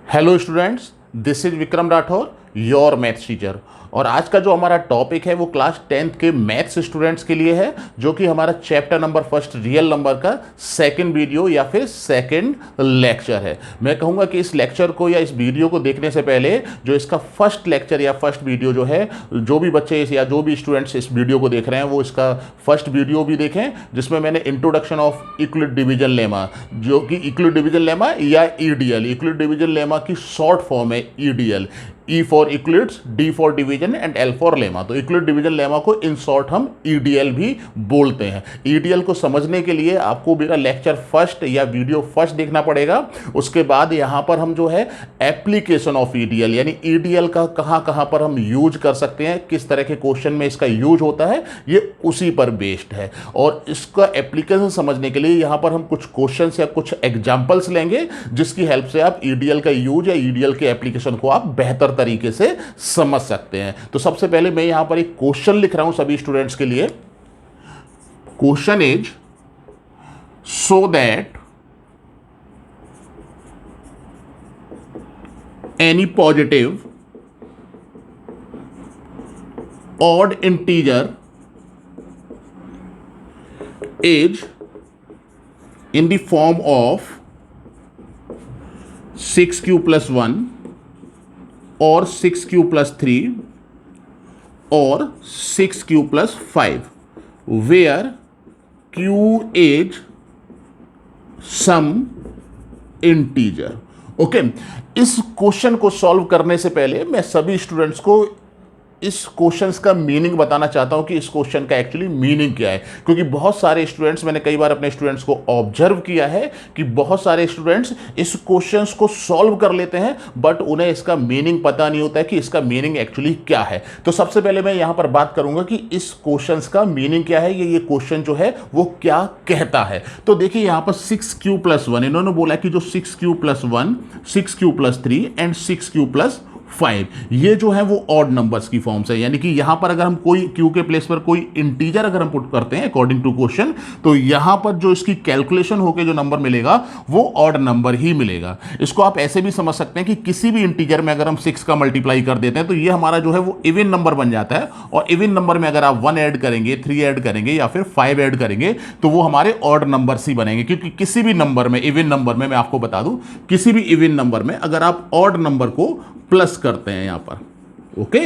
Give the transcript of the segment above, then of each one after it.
Hello students, this is Vikram Rathore, your maths teacher. और आज का जो हमारा टॉपिक है वो क्लास 10th के मैथ्स स्टूडेंट्स के लिए है, जो कि हमारा chapter number first real number का सेकंड वीडियो या फिर सेकंड लेक्चर है। मैं कहूँगा कि इस लेक्चर को या इस वीडियो को देखने से पहले जो इसका फर्स्ट लेक्चर या फर्स्ट वीडियो जो है, जो भी बच्चे या जो भी स्टूडेंट्स इस वीडियो को देख रहे हैं वो इसका फर्स्ट वीडियो भी देखें, जिसमें मैंने introduction of Euclid division lemma, जो कि यूक्लिड डिवीजन लेमा या ईडीएल, यूक्लिड डिवीजन लेमा की शॉर्ट फॉर्म है EDL. E for Euclid's, D for division and L for lemma. तो यूक्लिड डिवीजन लेमा को इन शॉर्ट हम ईडीएल भी बोलते हैं। ईडीएल को समझने के लिए आपको मेरा लेक्चर फर्स्ट या वीडियो फर्स्ट देखना पड़ेगा। उसके बाद यहाँ पर हम जो है एप्लीकेशन ऑफ ईडीएल, यानी ईडीएल का कहाँ कहाँ पर हम यूज कर सकते हैं, किस तरह के क्वेश्चन में इसका यूज होता है, ये उसी पर बेस्ड है। और इसका एप्लीकेशन समझने के लिए यहाँ पर हम कुछ क्वेश्चन या कुछ एग्जाम्पल्स लेंगे, जिसकी हेल्प से आप ईडीएल का यूज या ईडीएल के एप्लीकेशन को आप बेहतर तरीके से समझ सकते हैं। तो सबसे पहले मैं यहां पर एक क्वेश्चन लिख रहा हूं सभी स्टूडेंट्स के लिए। Question is so that any positive odd integer is in the form of 6q plus 1 or 6q plus 3 or 6q plus 5, where q is some integer। Okay, इस क्वेश्चन को सॉल्व करने से पहले मैं सभी स्टूडेंट्स को इस क्वेश्चंस का मीनिंग बताना चाहता हूं कि इस क्वेश्चन का एक्चुअली मीनिंग क्या है। क्योंकि बहुत सारे स्टूडेंट्स, मैंने कई बार अपने स्टूडेंट्स को ऑब्जर्व किया है कि बहुत सारे स्टूडेंट्स इस क्वेश्चंस को सॉल्व कर लेते हैं, बट उन्हें इसका मीनिंग पता नहीं होता है कि इसका मीनिंग एक्चुअली क्या है। तो सबसे पहले मैं यहां पर बात करूंगा कि इस क्वेश्चंस का मीनिंग क्या है, ये क्वेश्चन जो है वो क्या कहता है। तो देखिए यहां पर 6q plus 1, इन्होंने बोला कि जो 6q plus 1, 6q plus 3 and 6q plus 5, ये जो है वो ऑड नंबर्स की फॉर्म्स है। यानी कि यहां पर अगर हम कोई क्यू के प्लेस पर कोई इंटीजर अगर हम पुट करते हैं अकॉर्डिंग टू क्वेश्चन, तो यहां पर जो इसकी कैलकुलेशन होकर जो नंबर मिलेगा वो ऑड नंबर ही मिलेगा। इसको आप ऐसे भी समझ सकते हैं कि किसी भी इंटीजर में अगर हम 6 का मल्टीप्लाई कर देते हैं तो ये हमारा जो है वो इवन नंबर बन जाता है। और इवन नंबर में अगर आप 1 ऐड करेंगे, 3 ऐड करेंगे या फिर 5 ऐड करेंगे तो वो हमारे ऑड नंबर्स ही बनेंगे। क्योंकि किसी भी नंबर में, इवन नंबर में, मैं आपको बता दूं, किसी भी इवन नंबर में अगर आप ऑड नंबर को प्लस करते हैं यहां पर, ओके,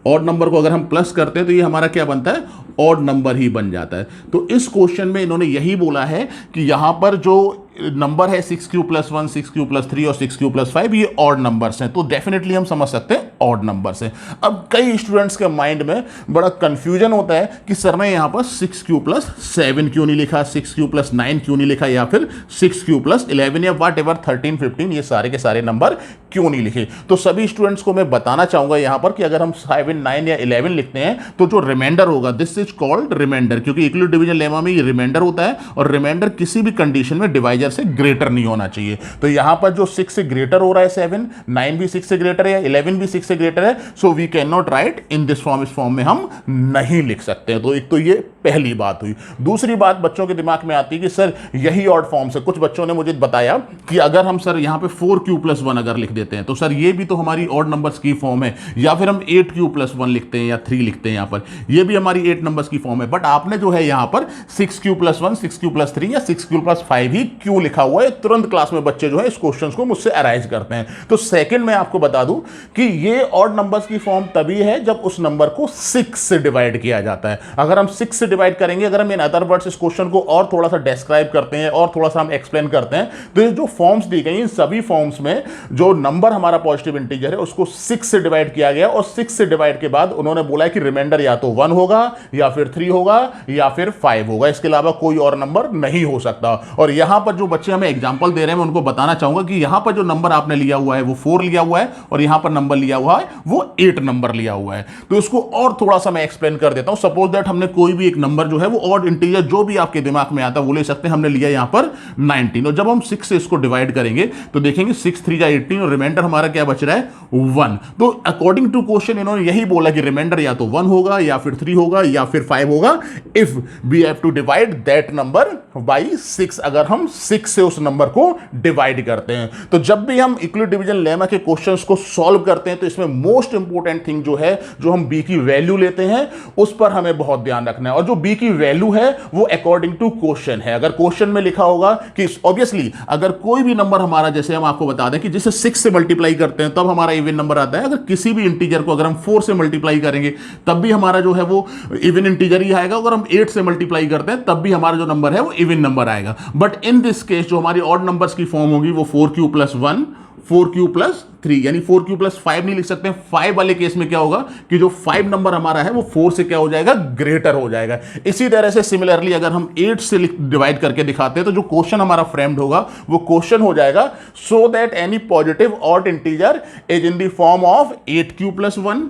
ऑड नंबर को अगर हम प्लस करते हैं तो ये हमारा क्या बनता है, ऑड नंबर ही बन जाता है। तो इस क्वेश्चन में इन्होंने यही बोला है कि यहां पर जो नंबर है 6q plus 1, 6q plus 3 और 6q plus 5, ये ऑड नंबर्स हैं। तो डेफिनेटली हम समझ सकते हैं ऑड नंबर्स हैं। अब कई स्टूडेंट्स के माइंड में बड़ा कंफ्यूजन होता है कि सर ने यहां पर 6q plus 7 क्यों नहीं लिखा, 6q plus 9 क्यों नहीं लिखा, या फिर 6q plus 11 या वट एवर 13, 15, ये सारे के सारे नंबर क्यों नहीं लिखे। तो सभी स्टूडेंट्स को मैं बताना चाहूंगा यहां पर कि अगर हम 7, 9 या 11 लिखते हैं तो जो रिमाइंडर होगा, दिस इज कॉल्ड रिमाइंडर, क्योंकि यूक्लिड डिवीजन लेमा में ये रिमाइंडर होता है और रिमाइंडर किसी भी कंडीशन में डिवाइजर से ग्रेटर नहीं होना चाहिए। तो यहां पर जो 6 से ग्रेटर हो रहा है 7, 9 भी 6 से ग्रेटर है, 11 भी 6 से ग्रेटर है, so we can not write in this form, इस फॉर्म में हम नहीं लिख सकते हैं। तो एक तो ये पहली बात हुई। दूसरी बात बच्चों के दिमाग में आती है कि सर यही ऑड फॉर्म से, कुछ बच्चों ने मुझे बताया कि अगर हम सर यहां पे 4q plus 1 अगर लिख देते हैं तो सर ये भी तो हमारी ऑड नंबर्स की फॉर्म है, या फिर हम 8q plus 1 लिखते हैं या 3 लिखते हैं, यहां पर ये भी हमारी 8 नंबर्स की फॉर्म है। बट आपने जो है यहां पर 6q plus 1, 6q plus 3 या 6q plus 5 ही क्यों लिखा हुआ है। तुरंत क्लास में बच्चे जो है इस क्वेश्चन को मुझसे अराइज करते हैं। तो सेकंड मैं आपको बता दूं कि ये ऑड नंबर्स की फॉर्म तभी है जब उस नंबर को 6 से डिवाइड किया जाता है। अगर हम 6 से डिवाइड करेंगे, अगर हम इन अदर वर्ड्स इस क्वेश्चन को और थोड़ा सा डिस्क्राइब करते हैं और थोड़ा सा हम एक्सप्लेन करते हैं, तो ये जो फॉर्म्स दी गई इन सभी फॉर्म्स में जो नंबर हमारा पॉजिटिव इंटीजर है उसको 6 से डिवाइड किया गया, और 6 से डिवाइड के बाद उन्होंने बोला है कि रिमाइंडर या तो 1 होगा या फिर 3 होगा या फिर 5 होगा, इसके अलावा कोई और नंबर नहीं हो सकता। और यहां पर जो बच्चे हमें एग्जांपल दे रहे हैं मैं उनको बताना चाहूंगा कि यहां पर जो नंबर आपने लिया हुआ है वो 4 लिया हुआ है, और यहां पर नंबर लिया हुआ हुआ है वो 8 नंबर लिया हुआ है। तो इसको और थोड़ा सा मैं एक्सप्लेन कर देता हूं। सपोज दैट हमने कोई भी एक नंबर जो है वो ऑड इंटीजर जो भी आपके दिमाग में आता है वो ले सकते हैं। हमने लिया यहां पर 19 और जब हम 6 से इसको डिवाइड करेंगे तो देखेंगे 6 3 18 और रिमाइंडर हमारा क्या बच रहा है 1। तो अकॉर्डिंग टू क्वेश्चन इन्होंने यही बोला कि रिमाइंडर या तो 1 होगा या फिर 3 होगा या फिर 5 होगा if we have to divide that number by 6, अगर हम 6 से उस नंबर को डिवाइड करते हैं। तो जब भी हम यूक्लिड डिवीजन लेमा के क्वेश्चंस को सॉल्व करते हैं तो इसमें मोस्ट इंपॉर्टेंट थिंग जो है, जो हम बी की वैल्यू लेते हैं उस पर हमें बहुत ध्यान रखना है। और जो बी की वैल्यू है वो अकॉर्डिंग टू क्वेश्चन है। अगर क्वेश्चन में लिखा होगा कि ऑब्वियसली अगर कोई भी नंबर हमारा, जैसे हम आपको बता दें कि जिसे 6 से मल्टीप्लाई करते हैं तब हमारा इवन नंबर आता है, अगर किसी भी इंटीजर को अगर हम 4 से मल्टीप्लाई करेंगे तब भी हमारा जो है वो इवन इंटीजर ही आएगा। अगर हम 8 से मल्टीप्लाई करते हैं तब भी हमारा जो नंबर है वो इवन नंबर आएगा। बट इन दिस केस जो हमारी ऑड नंबर्स की फॉर्म होगी वो 4q + 1 4q + 3, यानी 4q + 5 नहीं लिख सकते हैं। 5 वाले केस में क्या होगा कि जो 5 नंबर हमारा है वो 4 से क्या हो जाएगा, ग्रेटर हो जाएगा। इसी तरह से सिमिलरली अगर हम 8 से डिवाइड करके दिखाते हैं तो जो क्वेश्चन हमारा फ्रेम्ड होगा वो क्वेश्चन हो जाएगा so that any positive odd integer is in the form of 8q + 1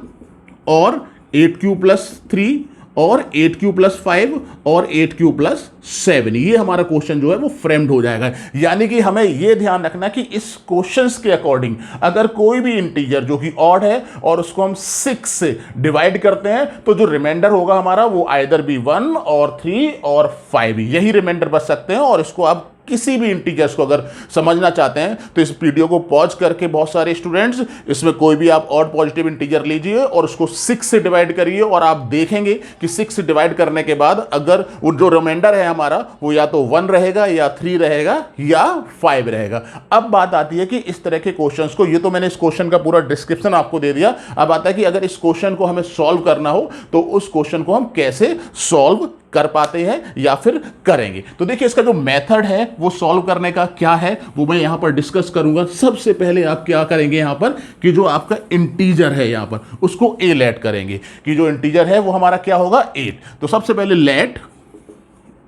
और 8q + 3 और 8q + 5 और 8q + 7। ये हमारा क्वेश्चन जो है वो फ्रेम्ड हो जाएगा। यानी कि हमें ये ध्यान रखना कि इस क्वेश्चंस के अकॉर्डिंग अगर कोई भी इंटीजर जो कि ऑड है और उसको हम 6 से डिवाइड करते हैं तो जो रिमाइंडर होगा हमारा वो आइदर बी 1 और 3 और 5, यही रिमाइंडर बच सकते हैं। और इसको आप किसी भी इंटीजर्स को अगर समझना चाहते हैं तो इस वीडियो को पॉज करके बहुत सारे स्टूडेंट्स इसमें कोई भी आप ऑड पॉजिटिव इंटीजर लीजिए और उसको 6 से डिवाइड करिए और आप देखेंगे कि 6 से डिवाइड करने के बाद अगर वो जो रिमाइंडर है हमारा वो या तो 1 रहेगा या 3 रहेगा या 5 रहेगा। अब बात आती है कि इस तरह के क्वेश्चंस को, ये तो मैंने इस क्वेश्चन का पूरा डिस्क्रिप्शन आपको दे दिया। अब आता है कि अगर इस क्वेश्चन को हमें सॉल्व करना हो तो उस क्वेश्चन को हम कैसे सॉल्व कर पाते हैं या फिर करेंगे। तो देखिए इसका जो मेथड है वो सॉल्व करने का क्या है वो मैं यहां पर डिस्कस करूंगा। सबसे पहले आप क्या करेंगे यहां पर कि जो आपका इंटीजर है यहां पर उसको a लेट करेंगे कि जो इंटीजर है वो हमारा क्या होगा 8। तो सबसे पहले let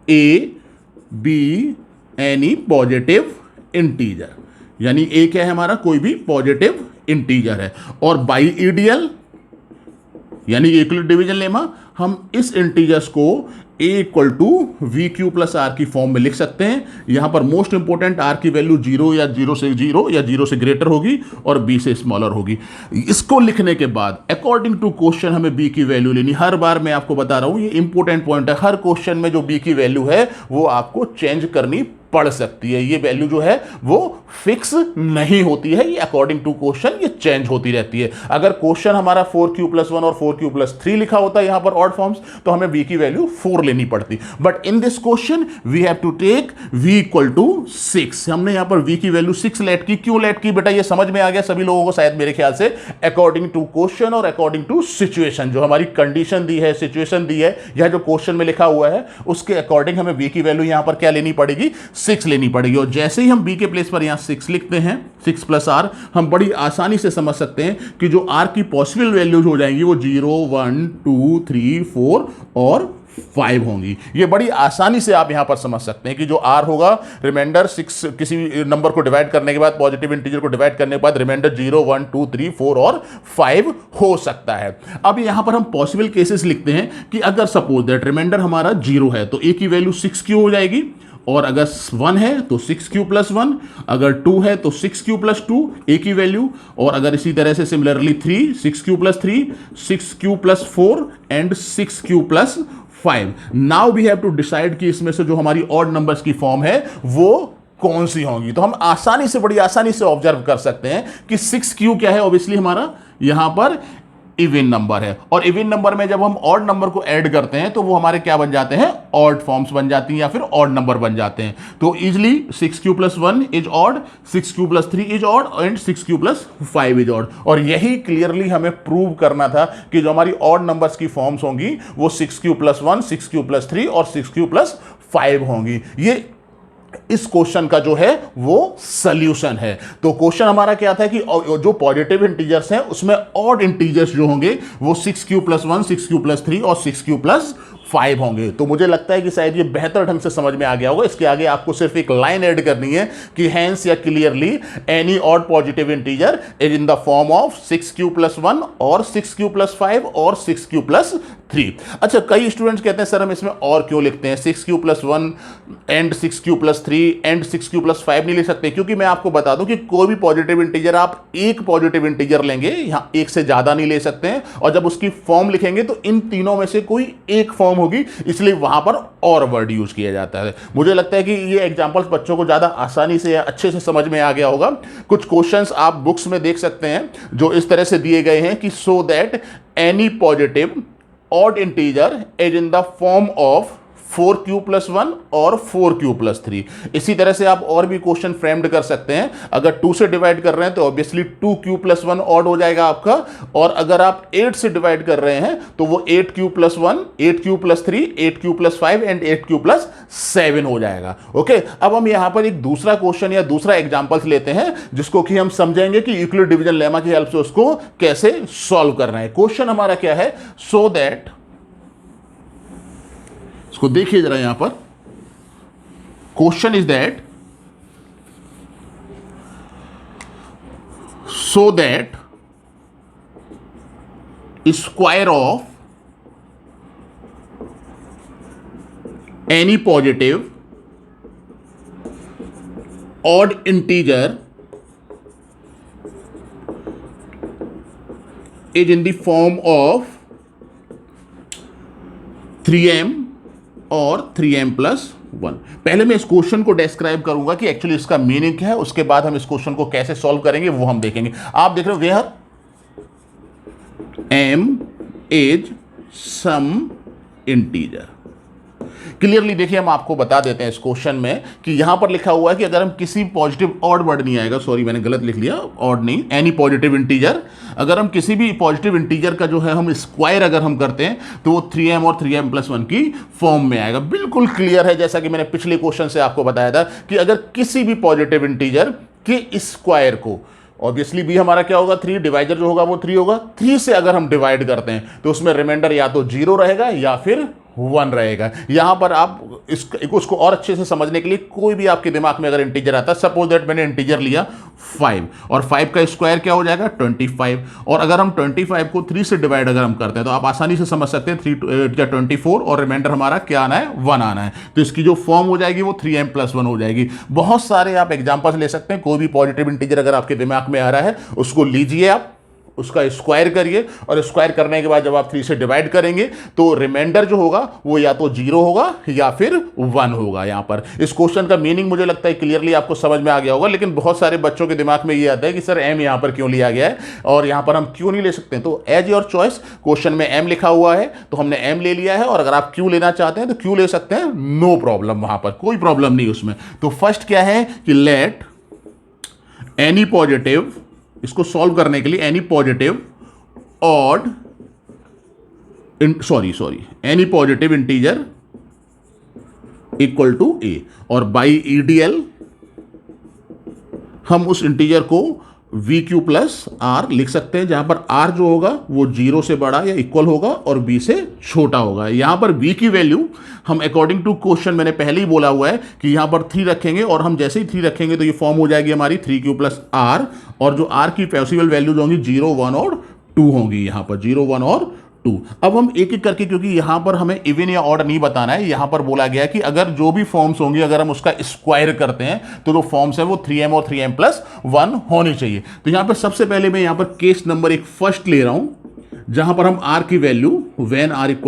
a be any positive integer, यानी a क्या है हमारा, कोई भी पॉजिटिव इंटीजर है। और बाई ईडियल यानी यूक्लिड डिवीजन लेमा हम इस इंटीजर्स को a = vq + r की फॉर्म में लिख सकते हैं। यहां पर मोस्ट इंपोर्टेंट r की वैल्यू 0 या 0 से 0 या 0 से ग्रेटर होगी और b से स्मॉलर होगी। इसको लिखने के बाद अकॉर्डिंग टू क्वेश्चन हमें b की वैल्यू लेनी। हर बार मैं आपको बता रहा हूं ये इंपोर्टेंट पॉइंट है, हर क्वेश्चन में जो b की वैल्यू है वो आपको चेंज करनी पड़ सकती है। ये वैल्यू जो है वो फिक्स नहीं होती है, ये अकॉर्डिंग टू क्वेश्चन ये चेंज होती रहती है। अगर क्वेश्चन हमारा 4q + 1 और 4q + 3 लिखा होता है यहां पर ऑड फॉर्म्स तो हमें v की वैल्यू 4 लेनी पड़ती। But in this question we have to take v = 6। हमने यहां पर v की वैल्यू 6 लेट की। क्यों लेट की बेटा, ये समझ में आ गया सभी लोगों को शायद मेरे ख्याल से। अकॉर्डिंग टू क्वेश्चन और अकॉर्डिंग टू सिचुएशन, जो हमारी कंडीशन दी है, सिचुएशन दी है, यह जो क्वेश्चन में लिखा हुआ है उसके अकॉर्डिंग हमें v की वैल्यू यहां पर क्या लेनी पड़ेगी, 6 लेनी पड़ेगी। और जैसे ही हम b के प्लेस पर यहां 6 लिखते हैं, 6 + r, हम बड़ी आसानी से समझ सकते हैं कि जो r की पॉसिबल वैल्यूज हो जाएंगी वो 0 1 2 3 4 और 5 होंगी। ये बड़ी आसानी से आप यहां पर समझ सकते हैं कि जो r होगा रिमाइंडर 6 किसी नंबर को डिवाइड करने के बाद, पॉजिटिव इंटीजर को डिवाइड करने के बाद रिमाइंडर 0 1 2 3 4 और 5 हो सकता है। अब यहां पर हम पॉसिबल केसेस लिखते हैं कि अगर सपोज दैट रिमाइंडर हमारा 0 है तो a की वैल्यू 6q हो जाएगी, और अगर 1 है तो 6q + 1, अगर 2 है तो 6q + 2 a की वैल्यू, और अगर इसी तरह से similarly 3 6q + 3 6q + 4 and 6q + 5। Now we have to decide कि इसमें से जो हमारी ऑड नंबर्स की फॉर्म है वो कौन सी होंगी। तो हम आसानी से, बड़ी आसानी से ऑब्जर्व कर सकते हैं कि 6q क्या है, ऑब्वियसली हमारा यहां पर इवन नंबर है। और इवन नंबर में जब हम ऑड नंबर को ऐड करते हैं तो वो हमारे क्या बन जाते हैं, ऑड फॉर्म्स बन जाती हैं या फिर ऑड नंबर बन जाते हैं। तो easily 6q + 1 is odd, 6q + 3 is odd and 6q + 5 is odd. और यही क्लियरली हमें प्रूव करना था कि जो हमारी ऑड नंबर्स की फॉर्म्स होंगी वो 6q + 1 6q + 3 और 6q + 5 होंगी। ये इस क्वेश्चन का जो है वो सॉल्यूशन है। तो क्वेश्चन हमारा क्या था कि जो पॉजिटिव इंटीजर्स हैं उसमें ऑड इंटीजर्स जो होंगे वो 6q + 1 6q + 3 और 6q + 5 होंगे। तो मुझे लगता है कि शायद ये बेहतर ढंग से समझ में आ गया होगा। इसके आगे आपको सिर्फ एक लाइन ऐड करनी है कि हेंस या clearly any odd positive integer is in the form of 6q + 1 और 6q + 5 और 6q + 3। अच्छा, कई स्टूडेंट्स कहते हैं सर हम इसमें और क्यों लिखते हैं, 6q + 1 and 6q + 3 and 6q + 5 नहीं लिख सकते? क्योंकि मैं आपको बता दूं कि कोई भी पॉजिटिव इंटीजर आप एक पॉजिटिव इंटीजर लेंगे, यहां एक से ज्यादा नहीं ले सकते हैं, और जब उसकी फॉर्म लिखेंगे तो इन तीनों में से कोई एक फॉर्म होगी, इसलिए वहां पर और वर्ड यूज किया जाता है। मुझे लगता है कि ये एग्जांपल्स बच्चों को ज्यादा आसानी से या अच्छे से समझ में आ गया होगा। कुछ क्वेश्चंस आप बुक्स में देख सकते हैं जो इस तरह से दिए गए हैं कि so that any positive odd integer is in the form of 4q + 1 और 4q + 3। इसी तरह से आप और भी क्वेश्चन फ्रेम्ड कर सकते हैं। अगर 2 से डिवाइड कर रहे हैं तो ऑब्वियसली 2q + 1 ऑड हो जाएगा आपका, और अगर आप 8 से डिवाइड कर रहे हैं तो वो 8q + 1, 8q + 3, 8q + 5 and 8q + 7 हो जाएगा। ओके, अब हम यहां पर एक दूसरा क्वेश्चन या दूसरा एग्जांपल्स लेते हैं जिसको कि हम समझेंगे कि यूक्लिड डिवीजन लेमा की हेल्प से उसको कैसे सॉल्व करना है। क्वेश्चन हमारा क्या है, सो दैट, इसको देखिए जरा यहां पर, question is that so that square of any positive odd integer is in the form of 3m और 3m + 1। पहले मैं इस क्वेश्चन को डिस्क्राइब करूंगा कि एक्चुअली इसका मीनिंग क्या है, उसके बाद हम इस क्वेश्चन को कैसे सॉल्व करेंगे वो हम देखेंगे। आप देख रहे हो where m is some integer. Clearly देखिए, हम आपको बता देते हैं इस क्वेश्चन में कि यहां पर लिखा हुआ है कि अगर हम किसी पॉजिटिव, ऑड वर्ड नहीं आएगा, सॉरी मैंने गलत लिख लिया, ऑड नहीं, एनी पॉजिटिव इंटीजर, अगर हम किसी भी पॉजिटिव इंटीजर का जो है हम स्क्वायर अगर हम करते हैं तो वो 3m और 3m + 1 की फॉर्म में आएगा। बिल्कुल क्लियर है, जैसा कि मैंने पिछले क्वेश्चन से आपको बताया था कि अगर किसी भी पॉजिटिव इंटीजर के स्क्वायर को, ऑब्वियसली भी हमारा क्या होगा, 3, डिवाइजर जो होगा वो 3 होगा, 3 से अगर हम डिवाइड करते हैं तो उसमें रिमाइंडर या तो 0 रहेगा या फिर 1 रहेगा। यहां पर आप उसको और अच्छे से समझने के लिए कोई भी आपके दिमाग में अगर इंटीजर आता है, सपोज दैट मैंने इंटीजर लिया 5 और 5 का स्क्वायर क्या हो जाएगा 25, और अगर हम 25 को 3 से डिवाइड अगर हम करते हैं तो आप आसानी से समझ सकते हैं 3 या 24 और रिमाइंडर हमारा क्या आना है 1 आना है, तो इसकी जो फॉर्म हो जाएगी वो 3m + 1 हो जाएगी। बहुत सारे आप एग्जांपल्स ले सकते हैं, कोई भी पॉजिटिव इंटीजर अगर आपके दिमाग में आ रहा है उसको लीजिए, आप उसका स्क्वायर करिए, और स्क्वायर करने के बाद जब आप 3 से डिवाइड करेंगे तो रिमाइंडर जो होगा वो या तो 0 होगा या फिर 1 होगा। यहां पर इस क्वेश्चन का मीनिंग मुझे लगता है क्लियरली आपको समझ में आ गया होगा, लेकिन बहुत सारे बच्चों के दिमाग में ये आता है कि सर m यहां पर क्यों लिया गया है और यहां पर हम क्यों नहीं ले सकते। तो एज योर चॉइस, क्वेश्चन में m लिखा हुआ है तो हमने m ले लिया है, और अगर आप q लेना चाहते हैं तो q ले सकते हैं, नो प्रॉब्लम, वहां पर कोई प्रॉब्लम नहीं उसमें। तो फर्स्ट क्या है कि लेट एनी पॉजिटिव, इसको सॉल्व करने के लिए any positive odd, any positive integer equal to a, और बाई EDL हम उस इंटीजर को VQ + R लिख सकते हैं, जहां पर R जो होगा वो 0 से बड़ा या इक्वल होगा और B से छोटा होगा। यहां पर B की वैल्यू हम अकॉर्डिंग टू क्वेश्चन, मैंने पहले ही बोला हुआ है कि यहां पर 3 रखेंगे, और हम जैसे ही 3 रखेंगे तो ये फॉर्म हो जाएगी हमारी 3Q + R, और जो R की पॉसिबल वैल्यूज होंगी 0, 1 और 2 होंगी, यहां पर 0, 1 और 2। अब हम एक एक करके, क्योंकि यहां पर हमें इवन या ऑड नहीं बताना है, यहां पर बोला गया कि अगर जो भी फॉर्म्स होंगी अगर हम उसका स्क्वायर करते हैं तो जो फॉर्म्स है वो 3m और 3m + 1 होनी चाहिए। तो यहां पर सबसे पहले मैं यहां पर केस नंबर 1 फर्स्ट ले रहा हूं, जहां पर हम r की वैल्यू व्हेन r =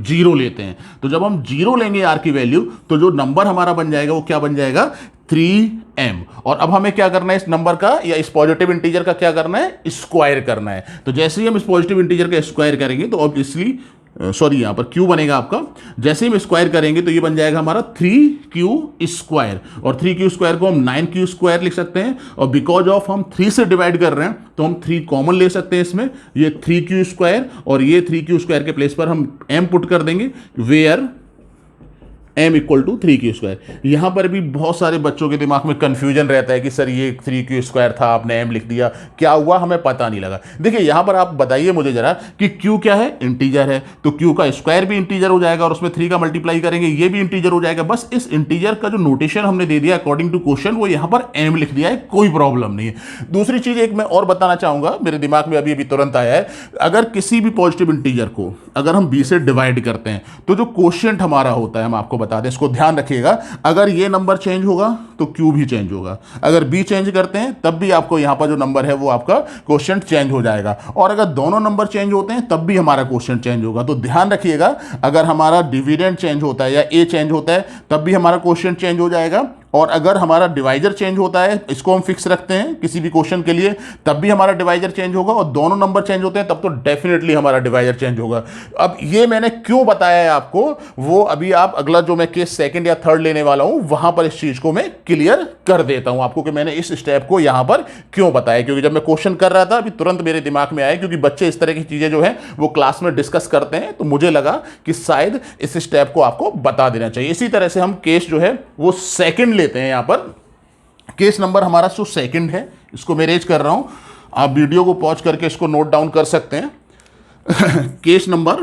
0 लेते हैं। तो जब हम 0 लेंगे r की वैल्यू तो जो नंबर हमारा बन जाएगा वो क्या बन जाएगा 3m, और अब हमें क्या करना है इस नंबर का या इस पॉजिटिव इंटीजर का क्या करना है, स्क्वायर करना है। तो जैसे ही हम इस पॉजिटिव इंटीजर का स्क्वायर करेंगे तो ऑब्वियसली यहां पर q बनेगा आपका, जैसे ही हम स्क्वायर करेंगे तो ये बन जाएगा हमारा 3q², और 3q² को हम 9q² लिख सकते हैं, और बिकॉज ऑफ हम 3 से डिवाइड कर रहे हैं तो हम 3 कॉमन ले सकते हैं इसमें, ये 3q² और ये 3q² के प्लेस पर हम m पुट कर देंगे, where m equal to 3q²। यहाँ पर भी बहुत सारे बच्चों के दिमाग में कन्फ्यूजन रहता है कि सर ये 3q² था, आपने m लिख दिया, क्या हुआ हमें पता नहीं लगा। देखिए यहाँ पर आप बताइए मुझे जरा कि q क्या है, इंटीजर है, तो q का स्क्वायर भी इंटीजर हो जाएगा और उसमें 3 का मल्टीप्लाई करेंगे ये भी इंटीजर हो जाएगा। बस इस इंटीजर का जो नोटेशन हमने दे दिया अकॉर्डिंग टू क्वेश्चन, वो यहाँ पर m लिख दिया है, कोई प्रॉब्लम नहीं है। दूसरी चीज एक मैं और बताना चाहूंगा, मेरे दिमाग में अभी अभी तुरंत आया है, अगर किसी भी पॉजिटिव इंटीजर को अगर हम b से डिवाइड करते हैं तो जो क्वोशिएंट हमारा होता है, हम आपको बता दें, इसको ध्यान रखिएगा, अगर ये नंबर चेंज होगा तो q भी चेंज होगा, अगर b चेंज करते हैं तब भी आपको यहां पर जो नंबर है वो आपका क्वोशिएंट चेंज हो जाएगा, और अगर दोनों नंबर चेंज होते हैं तब भी हमारा क्वोशिएंट चेंज होगा। तो ध्यान रखिएगा, अगर हमारा डिविडेंड चेंज होता है या a चेंज होता है तब भी हमारा क्वोशिएंट चेंज हो जाएगा, और अगर हमारा डिवाइजर चेंज होता है, इसको हम फिक्स रखते हैं किसी भी क्वेश्चन के लिए, तब भी हमारा डिवाइजर चेंज होगा, और दोनों नंबर चेंज होते हैं तब तो डेफिनेटली हमारा डिवाइजर चेंज होगा। अब ये मैंने क्यों बताया है आपको, वो अभी आप अगला जो मैं केस सेकंड या थर्ड लेने वाला हूं वहां पर इस चीज को मैं क्लियर कर देता हूं आपको कि मैंने इस स्टेप को यहां पर क्यों बताया। क्योंकि जब मैं क्वेश्चन कर रहा था अभी तुरंत मेरे दिमाग में आया, क्योंकि बच्चे इस तरह की चीजें जो है वो क्लास में डिस्कस करते हैं, तो मुझे लगा कि शायद इस स्टेप को आपको बता देना चाहिए। इसी तरह से हम केस जो है वो सेकंड लेते हैं। यहां पर केस नंबर हमारा जो सेकंड है, इसको मैं रेज कर रहा हूं, आप वीडियो को पॉज करके इसको नोट डाउन कर सकते हैं। केस नंबर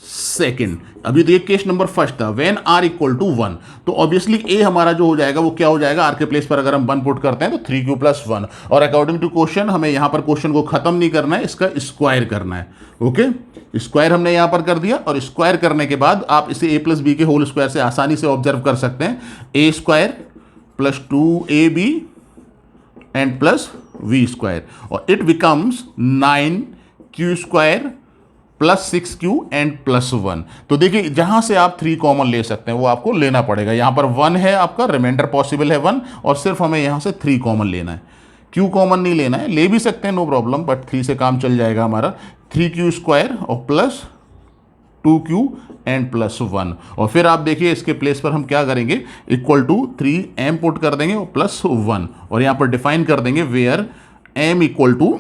सेकंड, अभी तो ये केस नंबर फर्स्ट था, व्हेन r इक्वल टू 1, तो ऑब्वियसली a हमारा जो हो जाएगा वो क्या हो जाएगा, r के प्लेस पर अगर हम 1 पुट करते हैं तो 3q + 1, और अकॉर्डिंग टू क्वेश्चन हमें यहां पर क्वेश्चन को खत्म नहीं करना है, इसका स्क्वायर करना है। ओके, स्क्वायर हमने यहां पर कर दिया, और स्क्वायर करने के बाद आप इसे a + b के होल स्क्वायर से आसानी से ऑब्जर्व कर सकते हैं, a² + 2ab and plus v², और it becomes 9q² + 6q and +1। तो देखिए जहां से आप 3 कॉमन ले सकते हैं वो आपको लेना पड़ेगा। यहां पर 1 है आपका, रिमाइंडर पॉसिबल है 1, और सिर्फ हमें यहां से 3 कॉमन लेना है, q कॉमन नहीं लेना है, ले भी सकते हैं नो प्रॉब्लम, बट 3 से काम चल जाएगा हमारा। 3q² और प्लस 2q and +1, और फिर आप देखिए इसके प्लेस पर हम क्या करेंगे, इक्वल टू 3m पुट कर देंगे और +1, और यहां पर डिफाइन कर देंगे where m equal to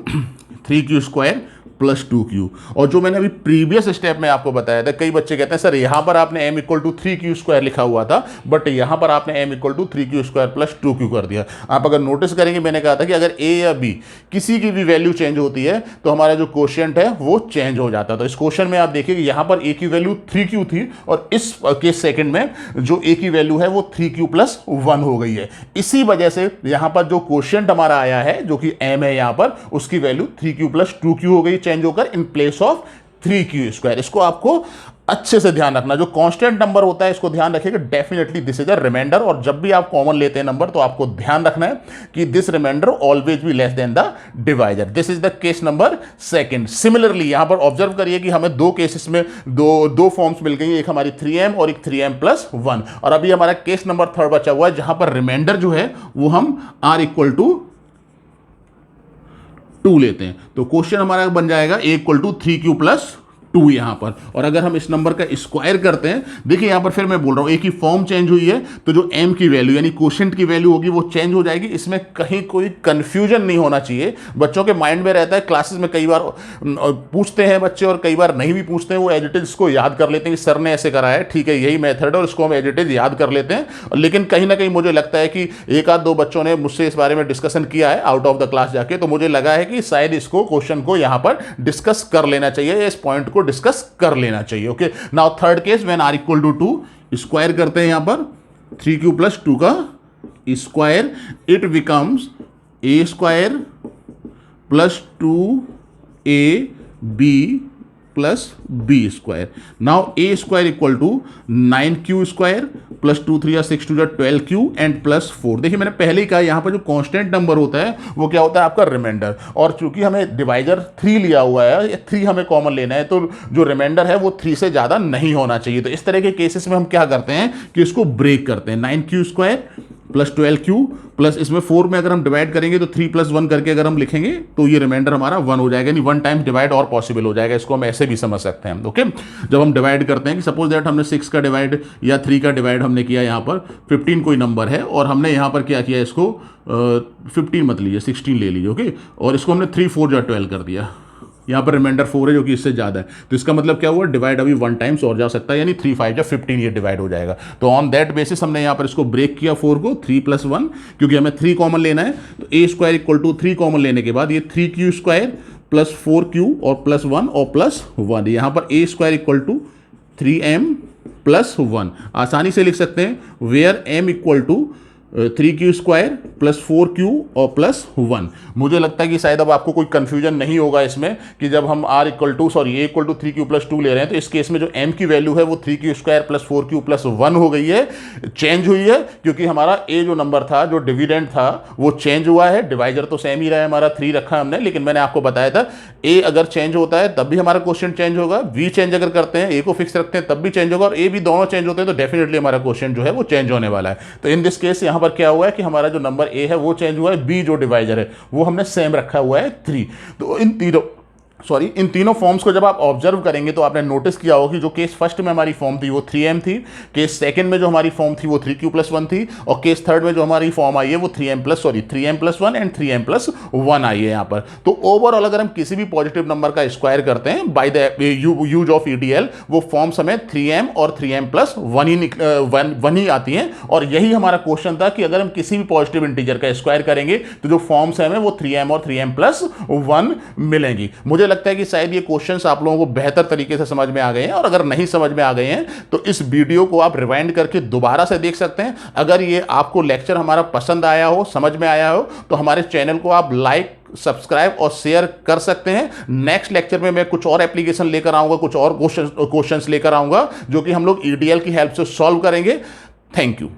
3q² + 2q। और जो मैंने अभी प्रीवियस स्टेप में आपको बताया था, कई बच्चे कहते हैं सर यहां पर आपने m इक्वल टू 3q² लिखा हुआ था, बट यहां पर आपने m equal to 3q² + 2q कर दिया। आप अगर नोटिस करेंगे, मैंने कहा था कि अगर a या b किसी की भी वैल्यू चेंज होती है तो हमारा जो क्वोशिएंट है वो चेंज हो जाता है। तो इस क्वेश्चन में आप देखिए कि यहां पर a की वैल्यू 3q थी, और इस केस सेकंड में जो a की वैल्यू है वो 3q + 1 हो गई है। इसी वजह से यहां पर जो क्वोशिएंट हमारा आया है जो कि m है, यहां पर उसकी वैल्यू 3q + 2q हो गई, चेंज होकर इन प्लेस ऑफ 3q²। इसको आपको अच्छे से ध्यान रखना, जो कांस्टेंट नंबर होता है इसको ध्यान रखिएगा, definitely this is a remainder, और जब भी आप कॉमन लेते हैं नंबर तो आपको ध्यान रखना है कि this remainder always be less than the divisor. This is the case number second. Similarly यहां पर ऑब्जर्व करिए कि हमें दो केसेस में दो फॉर्म्स मिल गई, एक हमारी 3m और एक 3m + 1, और अभी हमारा केस नंबर थर्ड बचा हुआ है जहां पर रिमाइंडर जो है वो हम r इक्वल टू 2 लेते हैं। तो क्वेश्चन हमारा बन जाएगा a इक्वल टू 3q + 2 यहां पर, और अगर हम इस नंबर का स्क्वायर करते हैं, देखिए यहां पर फिर मैं बोल रहा हूं a की फॉर्म चेंज हुई है, तो जो m की वैल्यू यानी क्वोशिएंट की वैल्यू होगी वो चेंज हो जाएगी। इसमें कहीं कोई कंफ्यूजन नहीं होना चाहिए। बच्चों के माइंड में रहता है, क्लासेस में कई बार पूछते हैं बच्चे और कई बार नहीं भी पूछते हैं, वो एज इट इज इसको याद कर लेते हैं कि सर ने ऐसे कराया है, ठीक है यही मेथड है, और इसको हम एज इट इज याद कर लेते हैं। लेकिन कहीं ना कहीं मुझे लगता है कि एक आध दो बच्चों ने मुझसे इस बारे में डिस्कशन किया है आउट ऑफ द क्लास जाके, तो मुझे लगा है कि शायद इसको क्वेश्चन को यहां पर डिस्कस कर लेना चाहिए, इस पॉइंट को डिस्कस कर लेना चाहिए। Okay, now third case when r equal to 2, square करते हैं यहां पर 3q + 2 का square, it becomes a² + 2ab + b²। Now a² equal to 9q² + 2 3 6 2 12q and +4। देखिए मैंने पहले ही कहा यहां पर जो कांस्टेंट नंबर होता है वो क्या होता है, आपका रिमाइंडर, और चूंकि हमें डिवाइजर 3 लिया हुआ है, या 3 हमें कॉमन लेना है, तो जो रिमाइंडर है वो 3 से ज्यादा नहीं होना चाहिए। तो इस तरह के केसेस में हम क्या करते हैं कि इसको ब्रेक करते हैं, 9q² + 12q प्लस इसमें 4 में अगर हम डिवाइड करेंगे तो 3 + 1 करके अगर हम लिखेंगे तो ये रिमाइंडर हमारा 1 हो जाएगा, यानी 1 टाइम डिवाइड और पॉसिबल हो जाएगा। इसको हम ऐसे भी समझ सकते हैं। ओके, जब हम डिवाइड करते हैं कि सपोज दैट हमने 6 का डिवाइड या 3 का डिवाइड हमने किया, यहाँ पर 15 कोई नंबर है और हमने यहाँ पर क्या किया, इसको 15 मत लीजिए 16 ले लीजिए। ओके, और इसको हमने 3 4 12 कर दिया। यहाँ पर रिमाइंडर 4 है जो कि इससे ज़्यादा है, तो इसका मतलब क्या हुआ, डिवाइड अभी 1 टाइम्स और जा सकता है, यानी 3 5 या 15 ये डिवाइड हो जाएगा। तो ऑन दैट बेसिस हमने यहाँ पर इसको ब्रेक किया 4 को, 3 + 1, क्योंकि हमें 3 कॉमन लेना है, तो a² = 3 कॉमन लेने के बाद ये 3q² + 4q और +1 और +1, यहाँ पर a² = 3m + 1 आसानी से लिख सकते हैं, वेयर m = 3q² + 4q और +1। मुझे लगता है कि शायद अब आपको कोई कंफ्यूजन नहीं होगा इसमें कि जब हम a = 3q + 2 ले रहे हैं, तो इस केस में जो m की वैल्यू है वो 3q² + 4q + 1 हो गई है, चेंज हुई है, क्योंकि हमारा a जो नंबर था, जो डिविडेंड था, वो चेंज हुआ है। डिवाइजर तो सेम ही रहा है हमारा, 3 रखा हमने, लेकिन मैंने आपको बताया था a अगर चेंज होता है तब भी हमारा क्वेश्चन चेंज होगा, v चेंज अगर करते हैं, a को फिक्स रखते हैं तब भी चेंज होगा, और a b दोनों चेंज होते हैं तो डेफिनेटली हमारा क्वेश्चन जो है वो चेंज होने वाला है। तो इन दिस केस यहाँ पर क्या हुआ है कि हमारा जो नंबर a है वो चेंज हुआ है, b जो डिवाइजर है वो हमने सेम रखा हुआ है 3। तो इन तीनों फॉर्म्स को जब आप ऑब्जर्व करेंगे तो आपने नोटिस किया होगा कि जो केस फर्स्ट में हमारी फॉर्म थी वो 3m थी, केस सेकंड में जो हमारी फॉर्म थी वो 3q + 1 थी, और केस थर्ड में जो हमारी फॉर्म आई है वो 3m + 1 एंड 3m + 1 आई है यहाँ पर। तो ओवरऑल अगर हम किसी भी पॉजिटिव नंबर का स्क्वायर करते हैं by the use of EDL, वो फॉर्म्स हमें 3m और 3m + 1 ही आती हैं, और यही हमारा क्वेश्चन था कि अगर हम किसी भी पॉजिटिव इंटीजर का स्क्वायर करेंगे तो जो फॉर्म्स है हमें वो 3m और 3m + 1 मिलेंगी। मुझे लगता है कि शायद ये क्वेश्चंस आप लोगों को बेहतर तरीके से समझ में आ गए हैं, और अगर नहीं समझ में आ गए हैं तो इस वीडियो को आप रिवाइंड करके दोबारा से देख सकते हैं। अगर ये आपको लेक्चर हमारा पसंद आया हो, समझ में आया हो, तो हमारे चैनल को आप लाइक, सब्सक्राइब और शेयर कर सकते हैं। नेक्स्ट लेक्चर में मैं कुछ और एप्लीकेशन लेकर आऊंगा, कुछ और क्वेश्चंस लेकर आऊंगा जो कि हम लोग EDL की हेल्प से सॉल्व करेंगे। Thank you.